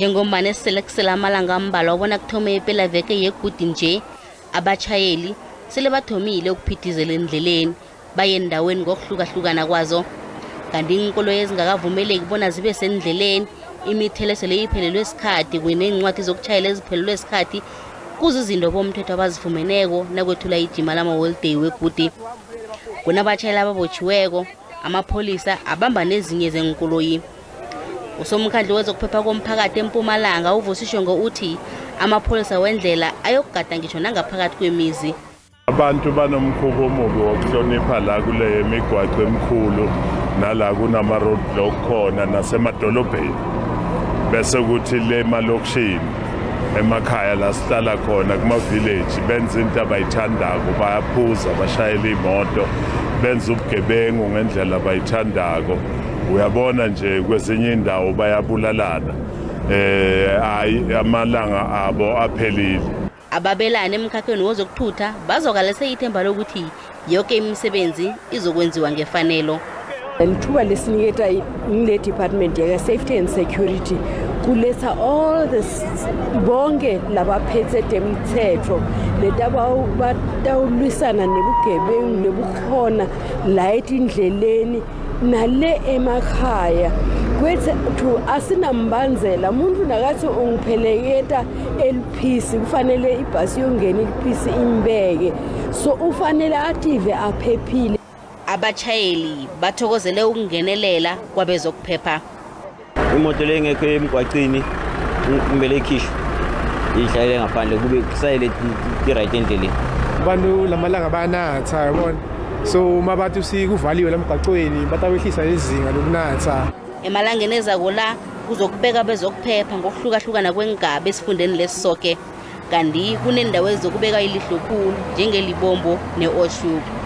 Njengombana eselekusela amalanga ambalwa wabona kuthome epelaveke eGudini nje, abatjhayeli sele bathomile ukuphithizela endleleni baye endaweni ngokuhlukahlukana kwazo. Kanti iinkoloyi ezingakavumeleki bona zibe sendleleni, imithelo sele iphelelwe isikhathi kunye neencwadi zokutjhayela eziphelelwe isikhathi kuzizinto bomthetho abazifumeneko nakwethula ijima lamaholideyi weGudini. Kunabatjhayeli ababotjhiweko, Amapholisa abamba nezinye zeenkoloyi. Usomkhandlu wezokuPhepha koMphakathi eMpumalanga uvusisho uthi amapholisa wendlela ayokugada ngisho nangaphakathi kwemizi. Abantu banomkhuba omubi wokuhlonipha la kule emigwaqo emikhulu nala kunama roadblock khona nasemadolobheni. Bese kuthi le malokishini emakhaya la sihlala khona kuma village benza into abayithandako, bayaphuza, bashayela imoto, benza ubugebengu ngendlela abayithandako. Uyabona nje kwezinye indawo bayabulalana. Amalanga abo aphelile. Ababelane emkhakheni wozokuthutha bazokalese ithemba lokuthi yonke imisebenzi izokwenziwa ngefanelo. Lithuba lesiniketa ngile department ya safety and security kuletha all this bonke labaphethe temthetho letawulwisana nebugebengu nebukhona la endleleni nale emakhaya. Kwethu asinambanzela umuntu nakathi ungipheleketa eliphisi kufanele ibhasi yongena eliphisi imbeke, so ufanele ative aphephile. Abatjhayeli bathokozele ukungenelela kwabezokuPhepha. Imoto lengekho emgwaqini kumele ikhishwe ihlalele ngaphandle kube kusayele right endleleni. Abantu lamalanga banatha yabona, so uma bathi sikuvaliwe lamgwaqweni batawehlisa izinga lokunatha. Emalangeni ezako la kuzokubeka bezokuPhepha ngokuhlukahlukana kwengaba esifundeni lesisoke, kanti kunendawo ezokubeka ilihlo khulu njengelibombo neOshuku.